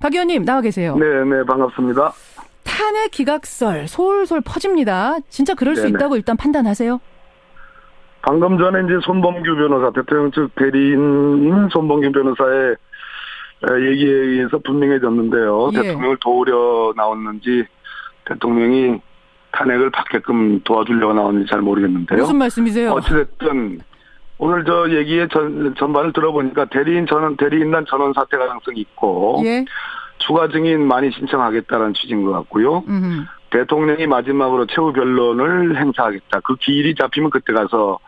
박 의원님 나와 계세요. 네, 반갑습니다. 탄핵 기각설 솔솔 퍼집니다. 진짜 그럴 수 네네. 있다고 일단 판단하세요? 방금 전에 이제 손범규 변호사, 대통령 측 대리인 손범규 변호사의 얘기에 의해서 분명해졌는데요. 예. 대통령을 도우려 나왔는지 대통령이 탄핵을 받게끔 도와주려고 나왔는지 잘 모르겠는데요. 무슨 말씀이세요? 어찌됐든 오늘 저 얘기의 전반을 들어보니까 대리인단 전원 사퇴 가능성이 있고 예. 추가 증인 많이 신청하겠다는 취지인 것 같고요. 대통령이 마지막으로 최후 변론을 행사하겠다. 그 기일이 잡히면 그때 가서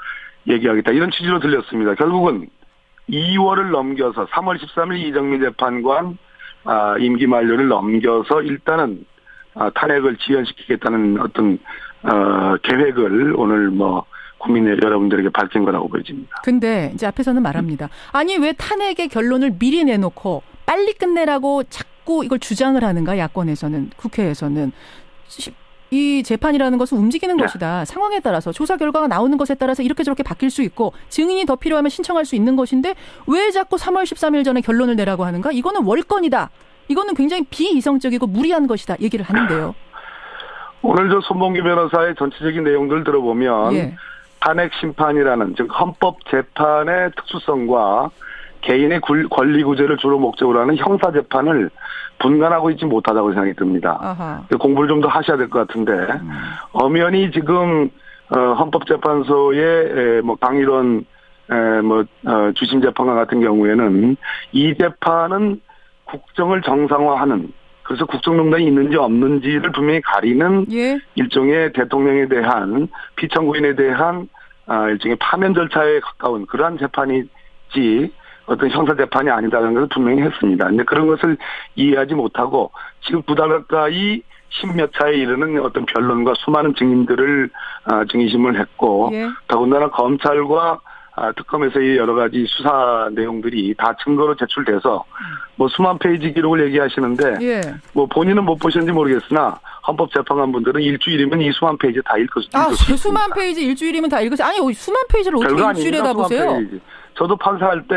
얘기하겠다. 이런 취지로 들렸습니다. 결국은 2월을 넘겨서 3월 13일 이정미 재판관 임기 만료를 넘겨서 일단은 탄핵을 지연시키겠다는 어떤 계획을 오늘 국민 여러분들에게 밝힌 거라고 보여집니다. 근데 이제 앞에서는 말합니다. 아니 왜 탄핵의 결론을 미리 내놓고 빨리 끝내라고 자꾸 이걸 주장을 하는가? 야권에서는, 국회에서는. 이 재판이라는 것은 움직이는 것이다. 상황에 따라서, 조사 결과가 나오는 것에 따라서 이렇게 저렇게 바뀔 수 있고 증인이 더 필요하면 신청할 수 있는 것인데 왜 자꾸 3월 13일 전에 결론을 내라고 하는가? 이거는 월권이다. 이거는 굉장히 비이성적이고 무리한 것이다. 얘기를 하는데요. 오늘 저 손범규 변호사의 전체적인 내용들 들어보면 탄핵 심판이라는, 즉 헌법재판의 특수성과 개인의 권리 구제를 주로 목적으로 하는 형사재판을 분간하고 있지 못하다고 생각이 듭니다. 아하. 공부를 좀 더 하셔야 될 것 같은데 엄연히 지금 헌법재판소의 강일원 주심 재판관 같은 경우에는 이 재판은 국정을 정상화하는, 그래서 국정농단이 있는지 없는지를 분명히 가리는 일종의 대통령에 대한 피청구인에 대한 일종의 파면 절차에 가까운 그러한 재판이지 어떤 형사재판이 아니다라는 것을 분명히 했습니다. 근데 그런 것을 이해하지 못하고 지금 9달 가까이 10몇 차에 이르는 어떤 변론과 수많은 증인들을 증인심을 했고 더군다나 검찰과 특검에서의 여러 가지 수사 내용들이 다 증거로 제출돼서 수만 페이지 기록을 얘기하시는데 본인은 못 보셨는지 모르겠으나 헌법재판관분들은 일주일이면 이 수만 페이지 다 읽을 수 있습니다. 수만 페이지 일주일이면 다 읽으세요? 아니 수만 페이지를 어떻게 일주일에 다 보세요? 저도 판사할 때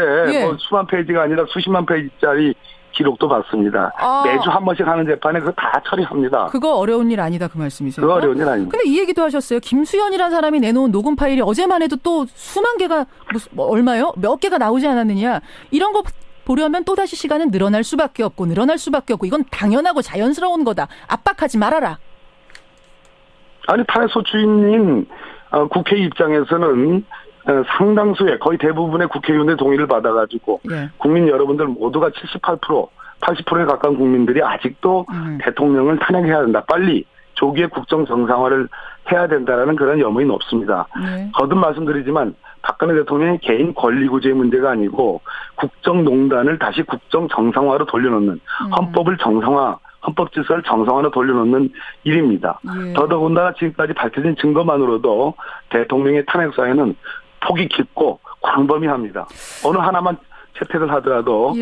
수만 페이지가 아니라 수십만 페이지짜리 기록도 봤습니다. 매주 한 번씩 하는 재판에 그거 다 처리합니다. 그거 어려운 일 아니다 그 말씀이세요? 그거 어려운 일 아닙니다. 근데 이 얘기도 하셨어요. 김수현이라는 사람이 내놓은 녹음 파일이 어제만 해도 또 수만 개가 얼마요? 몇 개가 나오지 않았느냐. 이런 거 보려면 또다시 시간은 늘어날 수밖에 없고 이건 당연하고 자연스러운 거다. 압박하지 말아라. 아니 탄핵소추인인 국회 입장에서는 상당수의 거의 대부분의 국회의원의 동의를 받아가지고 국민 여러분들 모두가 78%, 80%에 가까운 국민들이 아직도 대통령을 탄핵해야 된다. 빨리 조기에 국정 정상화를 해야 된다라는 그런 염원이 높습니다. 거듭 말씀드리지만 박근혜 대통령의 개인 권리구제의 문제가 아니고 국정농단을 다시 국정 정상화로 돌려놓는 헌법 질서를 정상화로 돌려놓는 일입니다. 더더군다나 지금까지 밝혀진 증거만으로도 대통령의 탄핵 사회는 폭이 깊고 광범위합니다. 어느 하나만 채택을 하더라도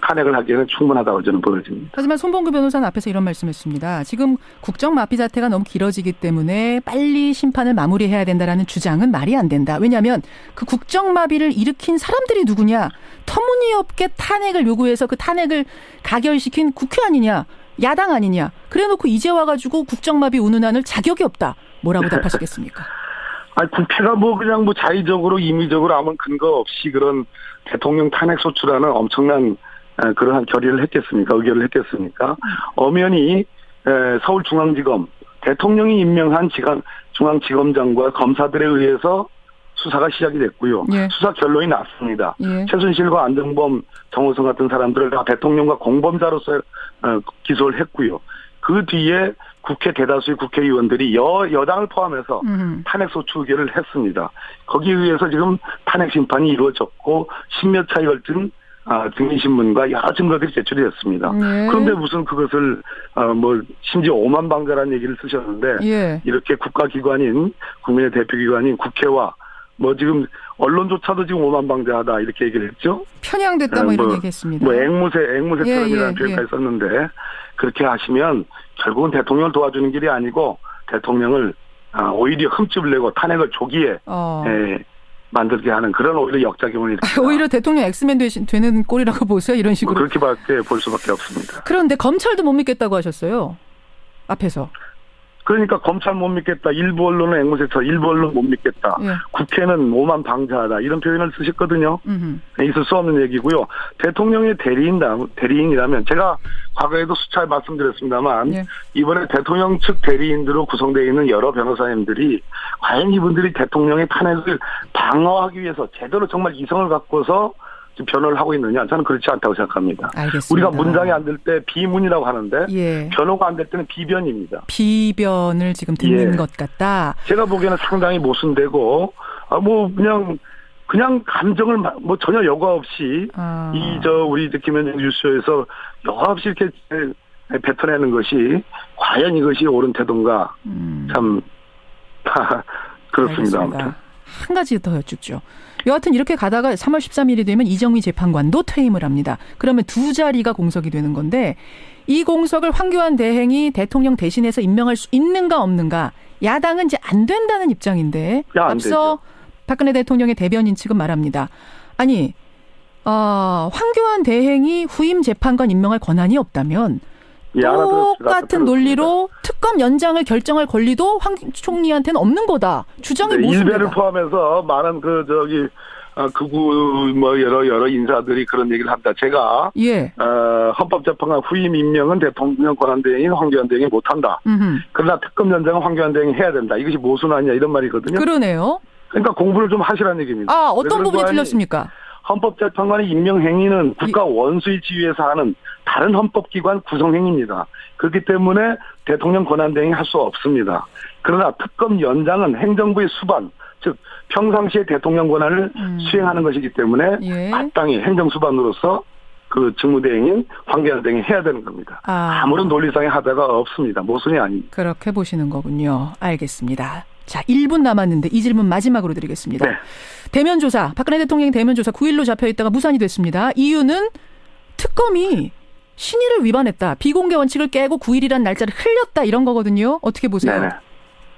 탄핵을 하기에는 충분하다고 저는 보여집니다. 하지만 손범규 변호사는 앞에서 이런 말씀했습니다. 지금 국정 마피 사태가 너무 길어지기 때문에 빨리 심판을 마무리해야 된다라는 주장은 말이 안 된다. 왜냐하면 그 국정 마비를 일으킨 사람들이 누구냐. 터무니없게 탄핵을 요구해서 그 탄핵을 가결시킨 국회 아니냐. 야당 아니냐. 그래놓고 이제 와가지고 국정 마비 운운할 자격이 없다. 뭐라고 답하시겠습니까? 국회가 그냥 자의적으로 임의적으로 아무 근거 없이 그런 대통령 탄핵 소추라는 엄청난 그러한 결의를 했겠습니까? 의결을 했겠습니까? 엄연히 서울중앙지검 대통령이 임명한 중앙지검장과 검사들에 의해서 수사가 시작이 됐고요. 수사 결론이 났습니다. 최순실과 안정범, 정호성 같은 사람들을 다 대통령과 공범자로서 기소를 했고요. 그 뒤에 국회 대다수의 국회의원들이 여당을 포함해서 탄핵소추 의결을 했습니다. 거기에 의해서 지금 탄핵 심판이 이루어졌고 10몇 차에 걸친 증인신문과 여러 증거들이 제출이 됐습니다. 그런데 무슨 그것을 심지어 오만방자라는 얘기를 쓰셨는데 이렇게 국가기관인 국민의 대표기관인 국회와 지금 언론조차도 지금 오만방자하다 이렇게 얘기를 했죠. 편향됐다 이런 얘기했습니다. 앵무새처럼이라는 표현까지 썼는데 그렇게 하시면 결국은 대통령을 도와주는 길이 아니고 대통령을 오히려 흠집을 내고 탄핵을 조기에 만들게 하는 그런 오히려 역작용을 일으킵니다. 오히려 대통령 엑스맨 되는 꼴이라고 보세요. 이런 식으로. 그렇게밖에 볼 수밖에 없습니다. 그런데 검찰도 못 믿겠다고 하셨어요. 앞에서. 그러니까 검찰 못 믿겠다. 일부 언론은 앵무새쳐. 일부 언론 못 믿겠다. 예. 국회는 오만 방자하다. 이런 표현을 쓰셨거든요. 있을 수 없는 얘기고요. 대통령의 대리인이라면 제가 과거에도 수차례 말씀드렸습니다만 예. 이번에 대통령 측 대리인으로 구성되어 있는 여러 변호사님들이 과연 이분들이 대통령의 탄핵을 방어하기 위해서 제대로 정말 이성을 갖고서 변호를 하고 있느냐? 저는 그렇지 않다고 생각합니다. 알겠습니다. 우리가 문장이 안 될 때 비문이라고 하는데 예. 변호가 안 될 때는 비변입니다. 비변을 지금 듣는 예. 것 같다. 제가 보기에는 상당히 모순되고 그냥 감정을 전혀 여과 없이 우리 김현정 뉴스쇼에서 여과 없이 이렇게 뱉어내는 것이 과연 이것이 옳은 태도인가? 참 그렇습니다. 알겠습니다. 아무튼. 한 가지 더 여쭙죠. 여하튼 이렇게 가다가 3월 13일이 되면 이정희 재판관도 퇴임을 합니다. 그러면 두 자리가 공석이 되는 건데 이 공석을 황교안 대행이 대통령 대신해서 임명할 수 있는가 없는가. 야당은 이제 안 된다는 입장인데 안 앞서 되죠. 박근혜 대통령의 대변인 측은 말합니다. 아니 황교안 대행이 후임 재판관 임명할 권한이 없다면 똑같은 논리로 특검 연장을 결정할 권리도 황 총리한테는 없는 거다. 주장이 모습니다. 일베를 포함해서 많은 여러 인사들이 그런 얘기를 합니다. 제가 예. 헌법재판관 후임 임명은 대통령 권한대행인 황교안 대행이 못한다. 그러나 특검 연장은 황교안 대행이 해야 된다. 이것이 모순 아니냐 이런 말이거든요. 그러네요. 그러니까 공부를 좀 하시라는 얘기입니다. 어떤 부분이 틀렸습니까? 헌법재판관의 임명 행위는 국가 원수이지 위해서 하는 다른 헌법기관 구성행위입니다. 그렇기 때문에 대통령 권한대행이 할 수 없습니다. 그러나 특검 연장은 행정부의 수반, 즉 평상시에 대통령 권한을 수행하는 것이기 때문에 예. 마땅히 행정수반으로서 그 직무대행인 황교안 대행이 해야 되는 겁니다. 아무런 논리상의 하자가 없습니다. 모순이 아닙니다. 그렇게 보시는 거군요. 알겠습니다. 자, 1분 남았는데 이 질문 마지막으로 드리겠습니다. 네. 대면조사, 박근혜 대통령의 대면조사 9일로 잡혀있다가 무산이 됐습니다. 이유는 특검이 신의를 위반했다. 비공개 원칙을 깨고 9일이란 날짜를 흘렸다. 이런 거거든요. 어떻게 보세요? 네네.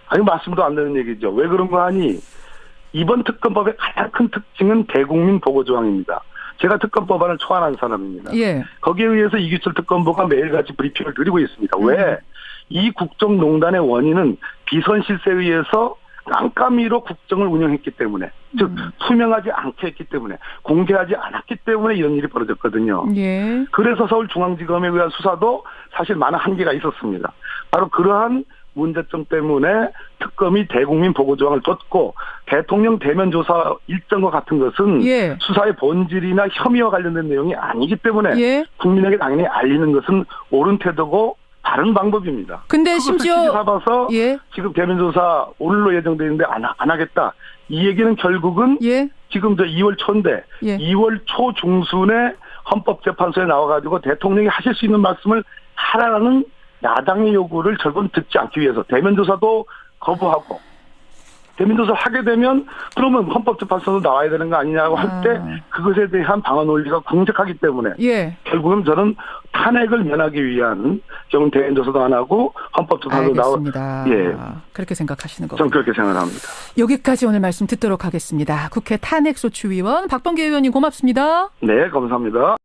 아니 말씀도 안 되는 얘기죠. 왜 그런 거 하니? 이번 특검법의 가장 큰 특징은 대국민 보고 조항입니다. 제가 특검법안을 초안한 사람입니다. 예. 거기에 의해서 이규철 특검보가 매일같이 브리핑을 드리고 있습니다. 왜? 이 국정농단의 원인은 비선 실세에 의해서 깜깜이로 국정을 운영했기 때문에, 즉 투명하지 않게 했기 때문에, 공개하지 않았기 때문에 이런 일이 벌어졌거든요. 예. 그래서 서울중앙지검에 의한 수사도 사실 많은 한계가 있었습니다. 바로 그러한 문제점 때문에 특검이 대국민 보고조항을 뒀고 대통령 대면조사 일정과 같은 것은 예. 수사의 본질이나 혐의와 관련된 내용이 아니기 때문에 예. 국민에게 당연히 알리는 것은 옳은 태도고 바른 방법입니다. 근데 심지어 잡아서 예. 지금 대면조사 오늘로 예정되어 있는데 안 하겠다. 이 얘기는 결국은 예. 지금 2월 초인데 예. 2월 초 중순에 헌법재판소에 나와가지고 대통령이 하실 수 있는 말씀을 하라는 야당의 요구를 결국은 듣지 않기 위해서 대면조사도 거부하고 대면조사를 하게 되면 그러면 헌법재판소도 나와야 되는 거 아니냐고 할 때 그것에 대한 방어 논리가 궁색하기 때문에 예. 결국은 저는 탄핵을 면하기 위한 경우 대면조사도 안 하고 헌법재판소도 알겠습니다. 예. 그렇게 생각하시는 거군요. 저는 그렇게 생각합니다. 여기까지 오늘 말씀 듣도록 하겠습니다. 국회 탄핵소추위원 박범계 의원님 고맙습니다. 네, 감사합니다.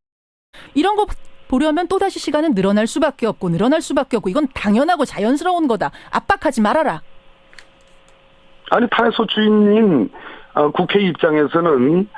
이런 거 보려면 또다시 시간은 늘어날 수밖에 없고 이건 당연하고 자연스러운 거다. 압박하지 말아라. 아니 탄핵소추인인 국회 입장에서는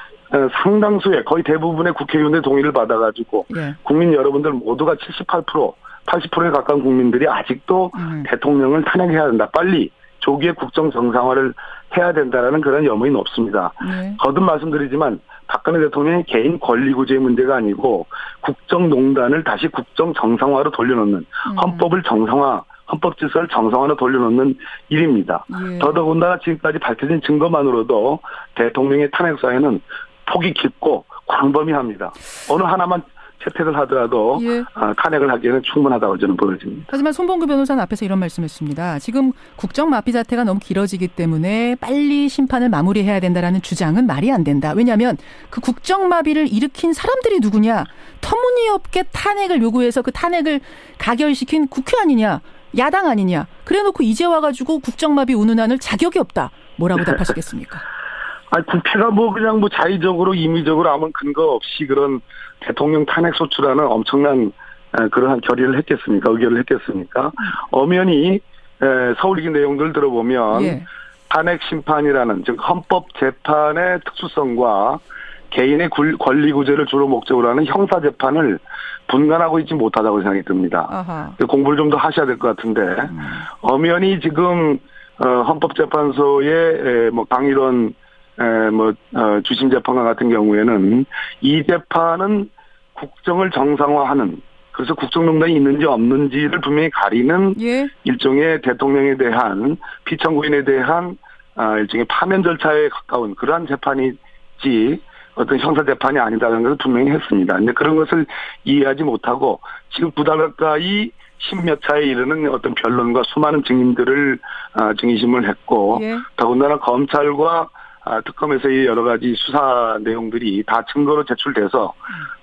상당수의 거의 대부분의 국회의원의 동의를 받아가지고 예. 국민 여러분들 모두가 78%, 80%에 가까운 국민들이 아직도 대통령을 탄핵해야 된다. 빨리 조기에 국정 정상화를 해야 된다라는 그런 염원이 높습니다. 네. 거듭 말씀드리지만 박근혜 대통령의 개인 권리구제의 문제가 아니고 국정농단을 다시 국정 정상화로 돌려놓는 헌법을 정상화, 헌법 질서를 정상화로 돌려놓는 일입니다. 예. 더더군다나 지금까지 밝혀진 증거만으로도 대통령의 탄핵 사회는 폭이 깊고 광범위합니다. 어느 하나만 채택을 하더라도 예. 탄핵을 하기에는 충분하다고 저는 보여집니다. 하지만 손봉규 변호사는 앞에서 이런 말씀했습니다. 지금 국정 마피 사태가 너무 길어지기 때문에 빨리 심판을 마무리해야 된다라는 주장은 말이 안 된다. 왜냐하면 그 국정 마비를 일으킨 사람들이 누구냐. 터무니없게 탄핵을 요구해서 그 탄핵을 가결시킨 국회 아니냐. 야당 아니냐. 그래놓고 이제 와가지고 국정 마비 운운하는 자격이 없다. 뭐라고 답하시겠습니까? 아니, 국회가 뭐 그냥 뭐 자의적으로 임의적으로 아무 근거 없이 그런 대통령 탄핵 소추라는 엄청난 그러한 결의를 했겠습니까? 의결을 했겠습니까? 엄연히 서울이기 내용들 들어보면 예. 탄핵 심판이라는 즉 헌법 재판의 특수성과 개인의 권리 구제를 주로 목적으로 하는 형사 재판을 분간하고 있지 못하다고 생각이 듭니다. 아하. 공부를 좀 더 하셔야 될 것 같은데 엄연히 지금 헌법재판소의 뭐 강일원 주심 재판관 같은 경우에는 이 재판은 국정을 정상화하는 그래서 국정농단이 있는지 없는지를 분명히 가리는 예. 일종의 대통령에 대한 피청구인에 대한 일종의 파면 절차에 가까운 그러한 재판이지 어떤 형사 재판이 아니다라는 것을 분명히 했습니다. 근데 그런 것을 이해하지 못하고 지금 9달 가까이 10몇 차에 이르는 어떤 변론과 수많은 증인들을 증인심을 했고 예. 더군다나 검찰과 특검에서의 여러 가지 수사 내용들이 다 증거로 제출돼서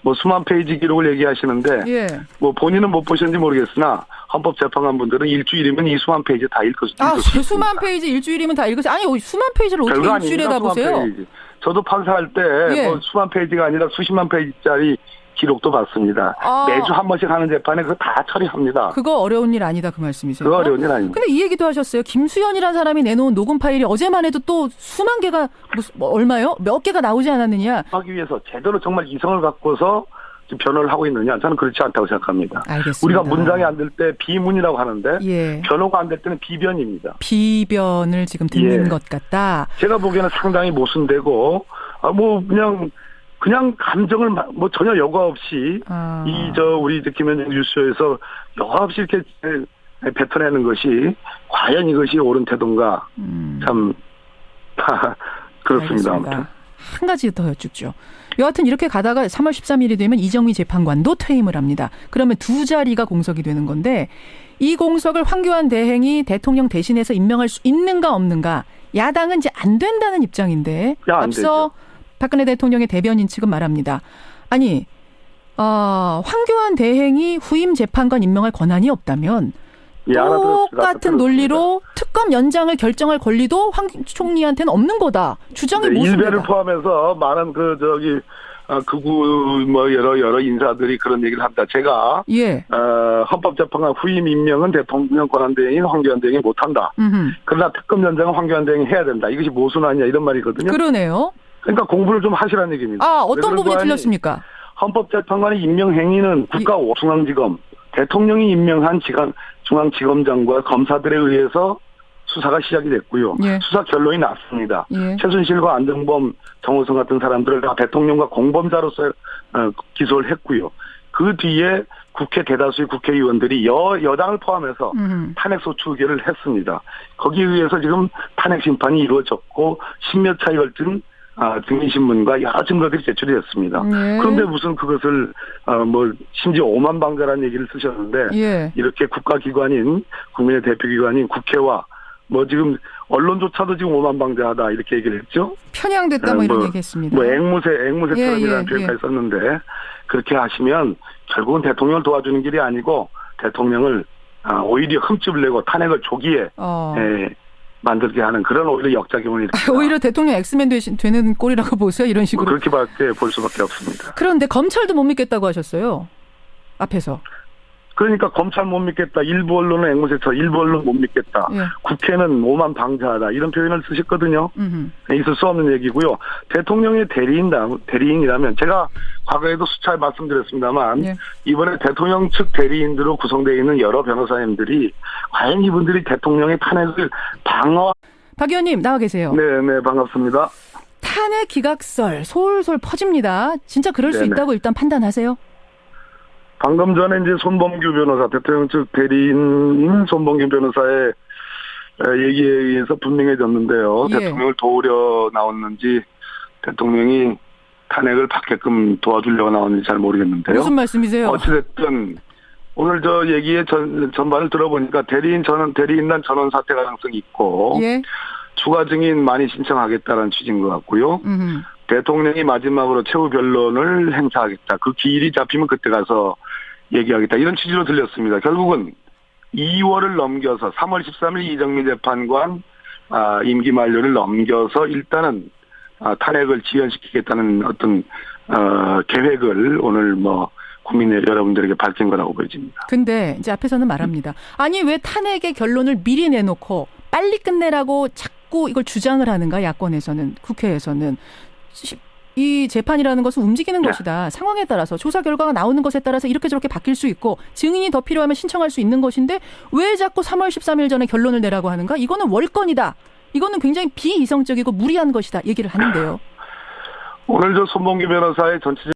뭐 수만 페이지 기록을 얘기하시는데 예. 뭐 본인은 못 보셨는지 모르겠으나 헌법재판관분들은 일주일이면 이 수만 페이지 다 읽을 수 있습니다. 수만 페이지 일주일이면 다 읽으세요? 아니 수만 페이지를 어떻게 일주일에 다 보세요? 페이지. 저도 판사할 때 예. 뭐 수만 페이지가 아니라 수십만 페이지짜리 기록도 봤습니다. 매주 한 번씩 하는 재판에 그거 다 처리합니다. 그거 어려운 일 아니다 그 말씀이세요? 그거 어려운 일 아닙니다. 근데 이 얘기도 하셨어요. 김수현이라는 사람이 내놓은 녹음 파일이 어제만 해도 또 수만 개가 얼마요? 몇 개가 나오지 않았느냐? 하기 위해서 제대로 정말 이성을 갖고서 지금 변호를 하고 있느냐? 저는 그렇지 않다고 생각합니다. 알겠습니다. 우리가 문장이 안 될 때 비문이라고 하는데 예. 변호가 안 될 때는 비변입니다. 비변을 지금 듣는 예. 것 같다. 제가 보기에는 상당히 모순되고 뭐 그냥 감정을 뭐 전혀 여과 없이 우리 김현정 뉴스쇼에서 여과 없이 이렇게 뱉어내는 것이 과연 이것이 옳은 태도인가 참 그렇습니다. 아무튼. 한 가지 더 여쭙죠. 여하튼 이렇게 가다가 3월 13일이 되면 이정미 재판관도 퇴임을 합니다. 그러면 두 자리가 공석이 되는 건데 이 공석을 황교안 대행이 대통령 대신해서 임명할 수 있는가 없는가 야당은 이제 안 된다는 입장인데 안 앞서 되죠. 박근혜 대통령의 대변인 측은 말합니다. 아니 황교안 대행이 후임 재판관 임명할 권한이 없다면 똑같은 논리로 특검 연장을 결정할 권리도 황 총리한테는 없는 거다. 주장이 모습니다. 일베를 포함해서 많은 극우 여러 인사들이 그런 얘기를 합니다. 제가 예. 헌법재판관 후임 임명은 대통령 권한대행인 황교안 대행이 못한다. 그러나 특검 연장은 황교안 대행이 해야 된다. 이것이 모순하냐 이런 말이거든요. 그러네요. 그러니까 공부를 좀 하시라는 얘기입니다. 어떤 부분이 틀렸습니까? 헌법재판관의 임명 행위는 국가중앙지검 대통령이 임명한 중앙지검장과 검사들에 의해서 수사가 시작이 됐고요. 예. 수사 결론이 났습니다. 예. 최순실과 안정범, 정호성 같은 사람들을 다 대통령과 공범자로서 기소를 했고요. 그 뒤에 국회 대다수의 국회의원들이 여당을 포함해서 탄핵소추 의결을 했습니다. 거기에 의해서 지금 탄핵 심판이 이루어졌고 10몇 차에 걸친 증인신문과 여러 증거들이 제출이 됐습니다. 네. 그런데 무슨 그것을 심지어 오만방자라는 얘기를 쓰셨는데 예. 이렇게 국가기관인 국민의 대표기관인 국회와 지금 언론조차도 지금 오만방자하다 이렇게 얘기를 했죠. 편향됐다 이런 얘기했습니다. 앵무새처럼이라는 표현까지 썼는데 그렇게 하시면 결국은 대통령을 도와주는 길이 아니고 대통령을 오히려 흠집을 내고 탄핵을 조기에 만들게 하는 그런 오히려 역작용을 일으킵니다. 오히려 대통령 엑스맨 되는 꼴이라고 보세요. 이런 식으로. 그렇게밖에 볼 수밖에 없습니다. 그런데 검찰도 못 믿겠다고 하셨어요. 앞에서. 그러니까 검찰 못 믿겠다. 일부 언론은 앵무새처럼 일부 언론은 못 믿겠다. 예. 국회는 오만방자하다. 이런 표현을 쓰셨거든요. 있을 수 없는 얘기고요. 대통령의 대리인이라면 제가 과거에도 수차례 말씀드렸습니다만 예. 이번에 대통령 측 대리인들로 구성되어 있는 여러 변호사님들이 과연 이분들이 대통령의 탄핵을 박 의원님 나와 계세요. 네, 반갑습니다. 탄핵 기각설 솔솔 퍼집니다. 진짜 그럴 수 네네. 있다고 일단 판단하세요? 방금 전에 이제 손범규 변호사, 대통령 측 대리인 손범규 변호사의 얘기에 의해서 분명해졌는데요. 예. 대통령을 도우려 나왔는지 대통령이 탄핵을 받게끔 도와주려고 나왔는지 잘 모르겠는데요. 무슨 말씀이세요? 어찌됐든 오늘 저 얘기의 전반을 들어보니까 대리인단 전원 사퇴 가능성이 있고 예. 추가 증인 많이 신청하겠다는 취지인 것 같고요. 대통령이 마지막으로 최후 변론을 행사하겠다. 그 기일이 잡히면 그때 가서 얘기하겠다. 이런 취지로 들렸습니다. 결국은 2월을 넘겨서 3월 13일 이정미 재판관 임기 만료를 넘겨서 일단은 탄핵을 지연시키겠다는 어떤 계획을 오늘 국민 여러분들에게 밝힌 거라고 보여집니다. 근데 이제 앞에서는 말합니다. 아니 왜 탄핵의 결론을 미리 내놓고 빨리 끝내라고 자꾸 이걸 주장을 하는가, 야권에서는, 국회에서는. 이 재판이라는 것은 움직이는 것이다. 상황에 따라서, 조사 결과가 나오는 것에 따라서 이렇게 저렇게 바뀔 수 있고 증인이 더 필요하면 신청할 수 있는 것인데 왜 자꾸 3월 13일 전에 결론을 내라고 하는가? 이거는 월권이다. 이거는 굉장히 비이성적이고 무리한 것이다. 얘기를 하는데요. 오늘 손봉규 변호사의 전체적